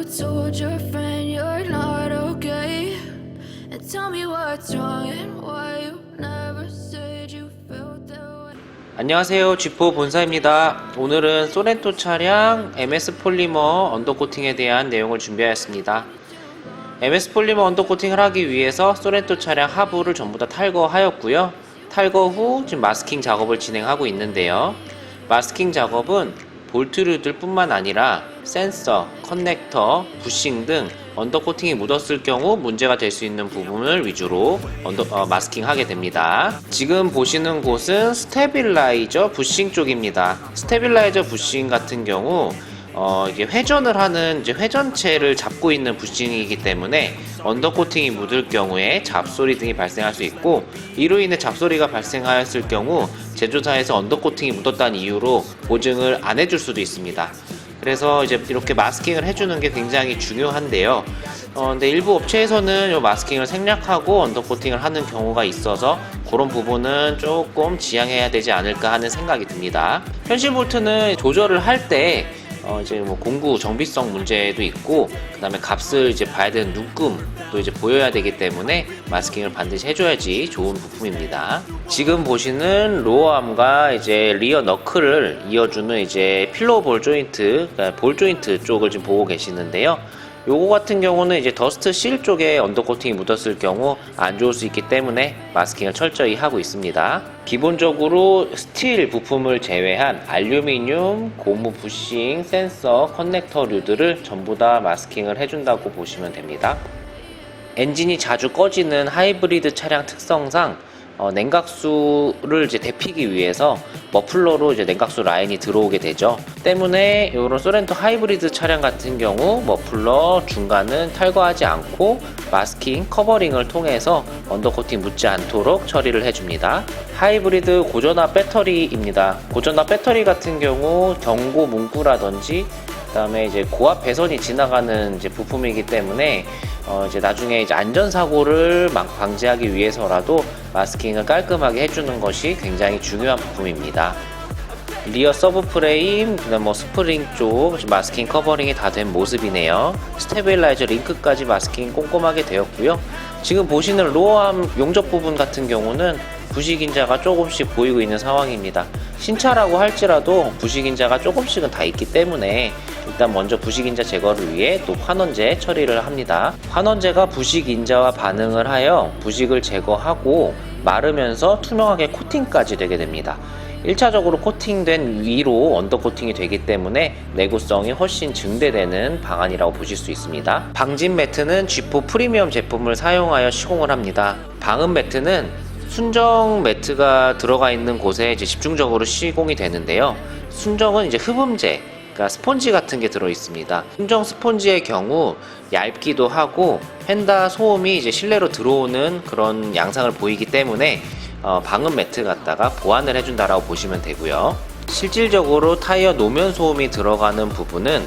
told your friend you're not okay? And tell me what's wrong and why you never said you felt that way. 안녕하세요, G4 본사입니다. 오늘은 소렌토 차량 MS 폴리머 언더코팅에 대한 내용을 준비하였습니다. MS 폴리머 언더코팅을 하기 위해서 소렌토 차량 하부를 전부 다 탈거하였고요. 탈거 후 지금 마스킹 작업을 진행하고 있는데요. 마스킹 작업은 볼트류들 뿐만 아니라 센서, 커넥터, 부싱 등 언더코팅이 묻었을 경우 문제가 될 수 있는 부분을 위주로 마스킹하게 됩니다. 지금 보시는 곳은 스테빌라이저 부싱 쪽입니다. 스테빌라이저 부싱 같은 경우 이게 회전을 하는 회전체를 잡고 있는 부싱이기 때문에 언더코팅이 묻을 경우에 잡소리 등이 발생할 수 있고, 이로 인해 잡소리가 발생하였을 경우 제조사에서 언더코팅이 묻었다는 이유로 보증을 안 해줄 수도 있습니다. 그래서 이제 이렇게 마스킹을 해주는 게 굉장히 중요한데요. 근데 일부 업체에서는 이 마스킹을 생략하고 언더코팅을 하는 경우가 있어서 그런 부분은 조금 지양해야 되지 않을까 하는 생각이 듭니다. 현실 볼트는 조절을 할때 이제 공구 정비성 문제도 있고, 그 다음에 값을 이제 봐야 되는 눈금도 이제 보여야 되기 때문에 마스킹을 반드시 해줘야지 좋은 부품입니다. 지금 보시는 로어암과 이제 리어 너클을 이어주는 이제 필로우 볼 조인트, 그러니까 볼 조인트 쪽을 지금 보고 계시는데요. 요거 같은 경우는 이제 더스트 실 쪽에 언더코팅이 묻었을 경우 안 좋을 수 있기 때문에 마스킹을 철저히 하고 있습니다. 기본적으로 스틸 부품을 제외한 알루미늄, 고무 부싱, 센서, 커넥터류들을 전부 다 마스킹을 해준다고 보시면 됩니다. 엔진이 자주 꺼지는 하이브리드 차량 특성상 냉각수를 이제 데피기 위해서 머플러로 이제 냉각수 라인이 들어오게 되죠. 때문에 이런 소렌토 하이브리드 차량 같은 경우 머플러 중간은 탈거하지 않고 마스킹, 커버링을 통해서 언더코팅 묻지 않도록 처리를 해줍니다. 하이브리드 고전압 배터리입니다. 고전압 배터리 같은 경우 경고 문구라든지 그다음에 이제 고압 배선이 지나가는 이제 부품이기 때문에 이제 나중에 이제 안전사고를 방지하기 위해서라도 마스킹을 깔끔하게 해주는 것이 굉장히 중요한 부품입니다. 리어 서브 프레임, 그다음 스프링 쪽 마스킹 커버링이 다 된 모습이네요. 스테빌라이저 링크까지 마스킹 꼼꼼하게 되었고요. 지금 보시는 로어암 용접 부분 같은 경우는 부식인자가 조금씩 보이고 있는 상황입니다. 신차라고 할지라도 부식인자가 조금씩은 다 있기 때문에 일단 먼저 부식인자 제거를 위해 또 환원제 처리를 합니다. 환원제가 부식인자와 반응을 하여 부식을 제거하고 마르면서 투명하게 코팅까지 되게 됩니다. 1차적으로 코팅된 위로 언더코팅이 되기 때문에 내구성이 훨씬 증대되는 방안이라고 보실 수 있습니다. 방진 매트는 G4 프리미엄 제품을 사용하여 시공을 합니다. 방음 매트는 순정 매트가 들어가 있는 곳에 이제 집중적으로 시공이 되는데요. 순정은 이제 흡음재, 그러니까 스폰지 같은 게 들어 있습니다. 순정 스폰지의 경우 얇기도 하고 휀다 소음이 이제 실내로 들어오는 그런 양상을 보이기 때문에 방음 매트 갖다가 보완을 해준다라고 보시면 되고요. 실질적으로 타이어 노면 소음이 들어가는 부분은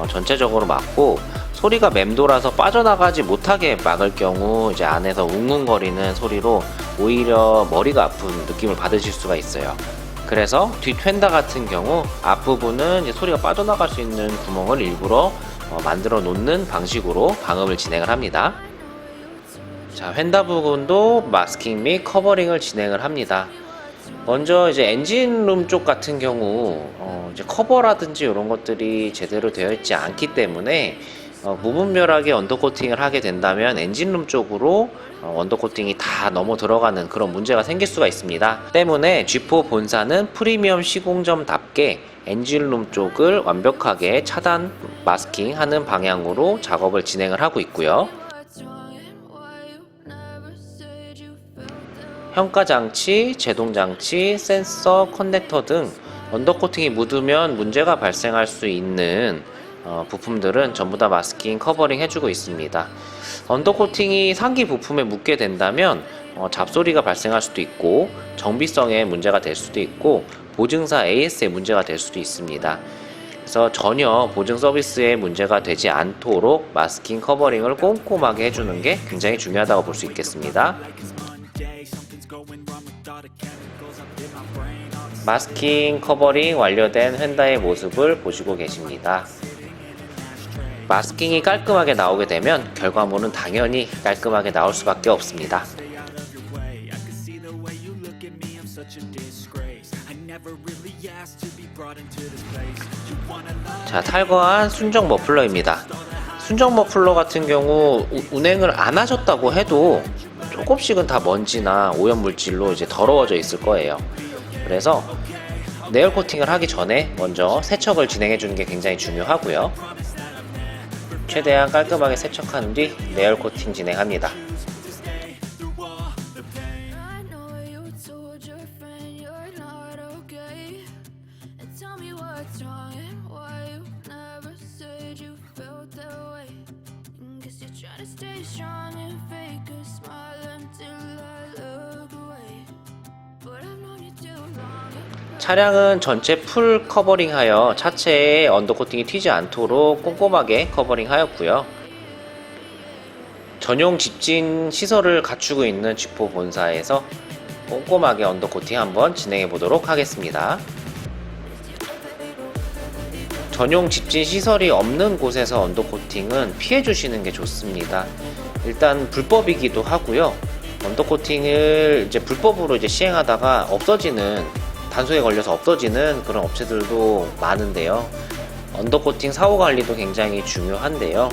전체적으로 막고, 소리가 맴돌아서 빠져나가지 못하게 막을 경우 이제 안에서 웅웅거리는 소리로 오히려 머리가 아픈 느낌을 받으실 수가 있어요. 그래서 뒷 휀다 같은 경우 앞부분은 이제 소리가 빠져나갈 수 있는 구멍을 일부러 만들어 놓는 방식으로 방음을 진행을 합니다. 자, 휀다 부분도 마스킹 및 커버링을 진행을 합니다. 먼저 이제 엔진룸 쪽 같은 경우 이제 커버라든지 이런 것들이 제대로 되어 있지 않기 때문에 무분별하게 언더코팅을 하게 된다면 엔진룸 쪽으로 언더코팅이 다 넘어 들어가는 그런 문제가 생길 수가 있습니다. 때문에 G4 본사는 프리미엄 시공점답게 엔진룸 쪽을 완벽하게 차단 마스킹하는 방향으로 작업을 진행을 하고 있고요. 평가장치, 제동장치, 센서, 커넥터 등 언더코팅이 묻으면 문제가 발생할 수 있는 부품들은 전부 다 마스킹 커버링 해주고 있습니다. 언더코팅이 상기 부품에 묻게 된다면 잡소리가 발생할 수도 있고 정비성에 문제가 될 수도 있고 보증사 AS에 문제가 될 수도 있습니다. 그래서 전혀 보증 서비스에 문제가 되지 않도록 마스킹 커버링을 꼼꼼하게 해주는 게 굉장히 중요하다고 볼 수 있겠습니다. 마스킹 커버링 완료된 휀다의 모습을 보시고 계십니다. 마스킹이 깔끔하게 나오게 되면 결과물은 당연히 깔끔하게 나올 수밖에 없습니다. 자, 탈거한 순정 머플러입니다. 순정 머플러 같은 경우 운행을 안 하셨다고 해도 조금씩은 다 먼지나 오염물질로 이제 더러워져 있을 거예요. 그래서 내열 코팅을 하기 전에 먼저 세척을 진행해 주는 게 굉장히 중요하고요. 최대한 깔끔하게 세척한 뒤 내열 코팅 진행합니다. I know you told your friend you're not okay. And tell me what's wrong and why you never said you felt that way. Guess you're trying to stay strong and fake a smile until I look away. But I've known you too long. 차량은 전체 풀 커버링하여 차체에 언더코팅이 튀지 않도록 꼼꼼하게 커버링하였고요. 전용 집진 시설을 갖추고 있는 G4 본사에서 꼼꼼하게 언더코팅 한번 진행해 보도록 하겠습니다. 전용 집진 시설이 없는 곳에서 언더코팅은 피해 주시는 게 좋습니다. 일단 불법이기도 하고요. 언더코팅을 이제 불법으로 이제 시행하다가 단속에 걸려서 없어지는 그런 업체들도 많은데요. 언더코팅 사후 관리도 굉장히 중요한데요.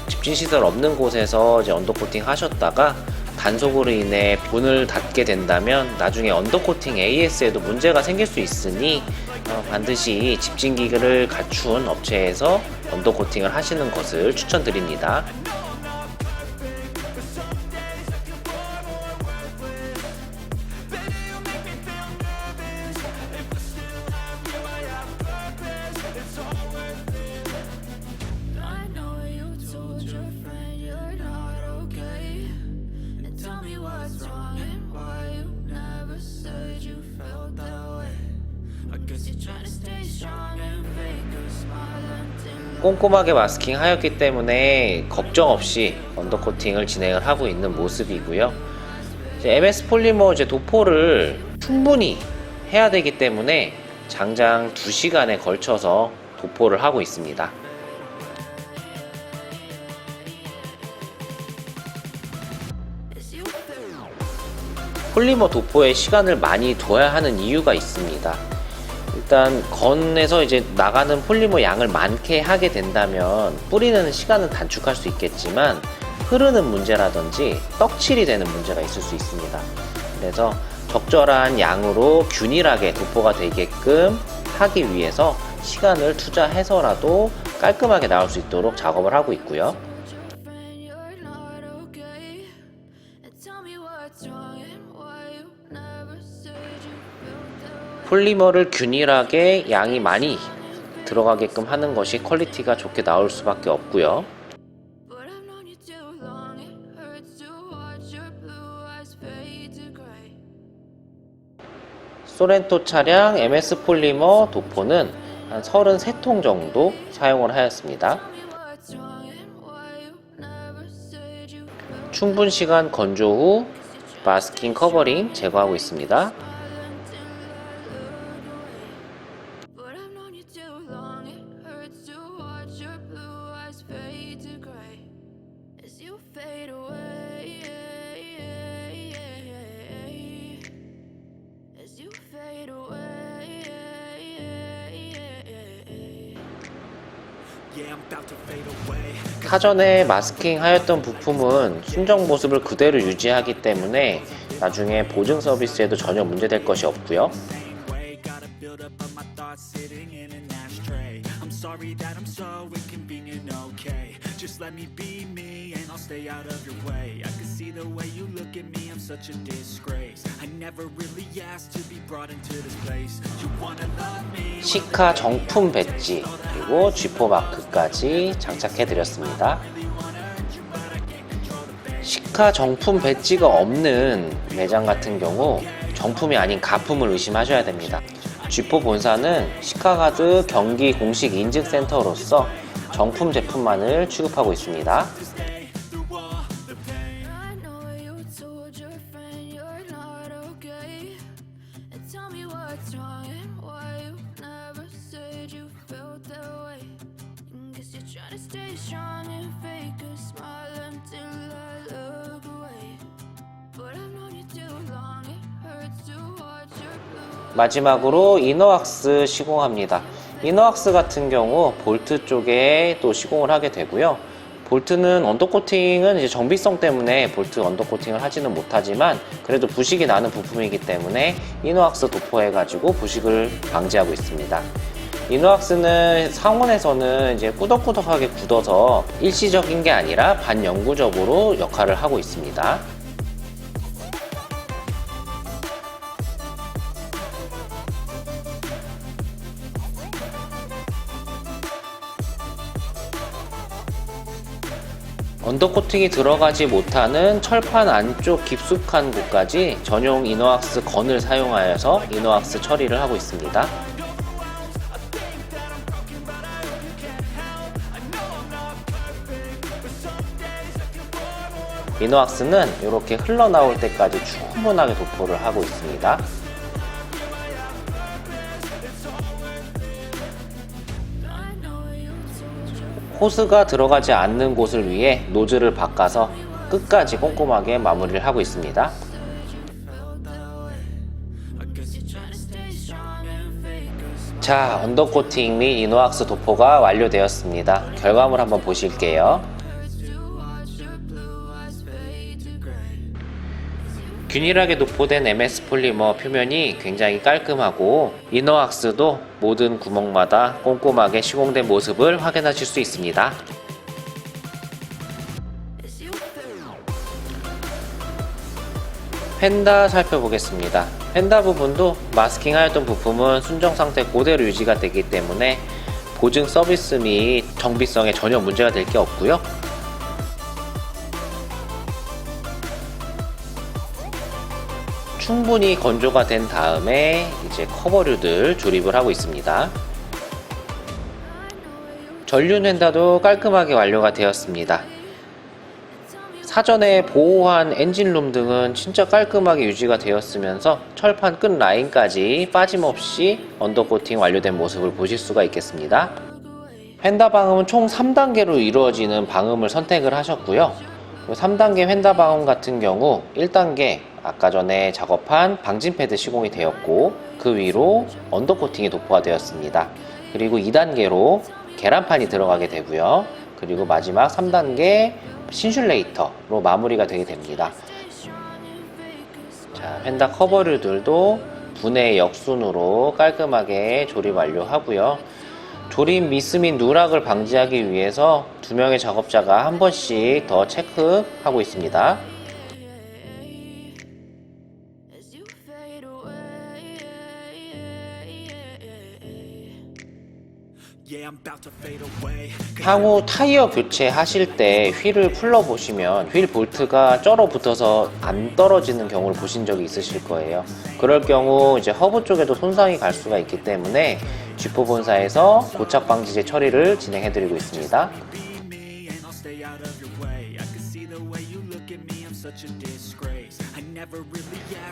집진 시설 없는 곳에서 이제 언더코팅 하셨다가 단속으로 인해 문을 닫게 된다면 나중에 언더코팅 AS에도 문제가 생길 수 있으니 반드시 집진 기기를 갖춘 업체에서 언더코팅을 하시는 것을 추천드립니다. I know you told your friend you're not okay. And tell me what's wrong and why you never said you felt that way. I guess you're trying to stay strong and fake a smile until 꼼꼼하게 마스킹 하였기 때문에 걱정 없이 언더코팅을 진행을 하고 있는 모습이고요. MS 폴리머 도포를 충분히 해야 되기 때문에 장장 2시간에 걸쳐서 도포를 하고 있습니다. as you 폴리머 도포에 시간을 많이 둬야 하는 이유가 있습니다. 일단 건에서 이제 나가는 폴리머 양을 많게 하게 된다면 뿌리는 시간은 단축할 수 있겠지만 흐르는 문제라든지 떡칠이 되는 문제가 있을 수 있습니다. 그래서 적절한 양으로 균일하게 도포가 되게끔 하기 위해서 시간을 투자해서라도 깔끔하게 나올 수 있도록 작업을 하고 있고요. told your friend you're not okay. And tell me what's wrong and why you never said you felt that way. 폴리머를 균일하게 양이 많이 들어가게끔 하는 것이 퀄리티가 좋게 나올 수밖에 없고요. But I've known you too long. It hurts to watch your blue eyes fade to gray. 소렌토 차량 MS 폴리머 도포는 한 33통 정도 사용을 하였습니다. Tell me what's wrong and why you never said you felt 충분 시간 건조 후 마스킹 커버링 제거하고 있습니다. But I've known you too long. It hurts to watch your blue eyes fade to gray as you fade away. As you fade away. Yeah, I'm about to fade away. 사전에 마스킹 하였던 부품은 순정 모습을 그대로 유지하기 때문에 나중에 보증 서비스에도 전혀 문제될 것이 없고요. Way, gotta build up of my thoughts sitting in an ashtray. I'm sorry that I'm so inconvenient, okay? Just let me be me and I'll stay out of your way. I can see the way you look at me, I'm such a disgrace. I never really asked to be brought into this place. You wanna love me? 시카 정품 배지 그리고 G4 마크까지 장착해 드렸습니다. 시카 정품 배지가 없는 매장 같은 경우 정품이 아닌 가품을 의심하셔야 됩니다. G4 본사는 시카가드 경기 공식 인증센터로서 정품 제품만을 취급하고 있습니다. I know you told your friend you're not okay. And tell me what's wrong and why you never said you felt that way. Guess you're trying to stay strong and fake a smile until I look away. But I've known you too long, it hurts to watch your blue. 마지막으로 이너왁스 시공합니다. 이너왁스 같은 경우 볼트 쪽에 또 시공을 하게 되고요. 볼트는 언더코팅은 이제 정비성 때문에 볼트 언더코팅을 하지는 못하지만 그래도 부식이 나는 부품이기 때문에 이너왁스 도포해가지고 부식을 방지하고 있습니다. 이너왁스는 상온에서는 이제 꾸덕꾸덕하게 굳어서 일시적인 게 아니라 반영구적으로 역할을 하고 있습니다. 언더코팅이 들어가지 못하는 철판 안쪽 깊숙한 곳까지 전용 이너왁스 건을 사용하여서 이너왁스 처리를 하고 있습니다. 이너왁스는 이렇게 흘러나올 때까지 충분하게 도포를 하고 있습니다. 호스가 들어가지 않는 곳을 위해 노즐을 바꿔서 끝까지 꼼꼼하게 마무리를 하고 있습니다. 자, 언더코팅 및 이너왁스 도포가 완료되었습니다. 결과물 한번 보실게요. 균일하게 도포된 MS 폴리머 표면이 굉장히 깔끔하고 이너왁스도 모든 구멍마다 꼼꼼하게 시공된 모습을 확인하실 수 있습니다. 휀다 살펴보겠습니다. 휀다 부분도 마스킹 하였던 부품은 순정 상태 그대로 유지가 되기 때문에 보증 서비스 및 정비성에 전혀 문제가 될 게 없고요. 충분히 건조가 된 다음에 이제 커버류들 조립을 하고 있습니다. 전륜 휀다도 깔끔하게 완료가 되었습니다. 사전에 보호한 엔진룸 등은 진짜 깔끔하게 유지가 되었으면서 철판 끝 라인까지 빠짐없이 언더코팅 완료된 모습을 보실 수가 있겠습니다. 휀다 방음은 총 3단계로 이루어지는 방음을 선택을 하셨고요. 3단계 휀다 방음 같은 경우 1단계 아까 전에 작업한 방진 패드 시공이 되었고 그 위로 언더코팅이 도포가 되었습니다. 그리고 2단계로 계란판이 들어가게 되고요. 그리고 마지막 3단계 신슐레이터로 마무리가 되게 됩니다. 자, 휀다 커버류들도 분해 역순으로 깔끔하게 조립 완료하고요. 조립 미스 및 누락을 방지하기 위해서 2명의 작업자가 한 번씩 더 체크하고 있습니다. 향후 타이어 교체하실 때 휠을 풀러보시면 휠 볼트가 쩔어 붙어서 안 떨어지는 경우를 보신 적이 있으실 거예요. 그럴 경우 이제 허브 쪽에도 손상이 갈 수가 있기 때문에 G4 본사에서 고착 방지제 처리를 진행해드리고 있습니다.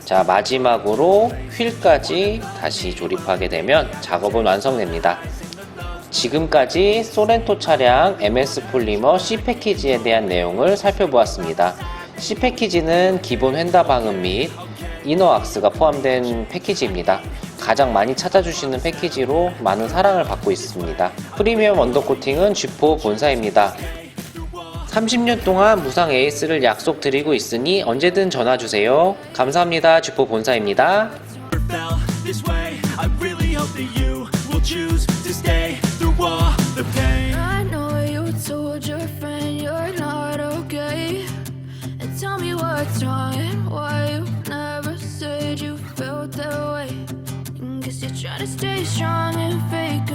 자, 마지막으로 휠까지 다시 조립하게 되면 작업은 완성됩니다. 지금까지 소렌토 차량 MS 폴리머 C 패키지에 대한 내용을 살펴보았습니다. C 패키지는 기본 휀다 방음 및 이너왁스가 포함된 패키지입니다. 가장 많이 찾아주시는 패키지로 많은 사랑을 받고 있습니다. 프리미엄 언더코팅은 G4 본사입니다. 30년 동안 무상 AS를 약속드리고 있으니 언제든 전화주세요. 감사합니다. G4 본사입니다. I know you told your friend you're not okay. And tell me what's wrong and why you never said you felt that way. Guess you're trying to stay strong and fake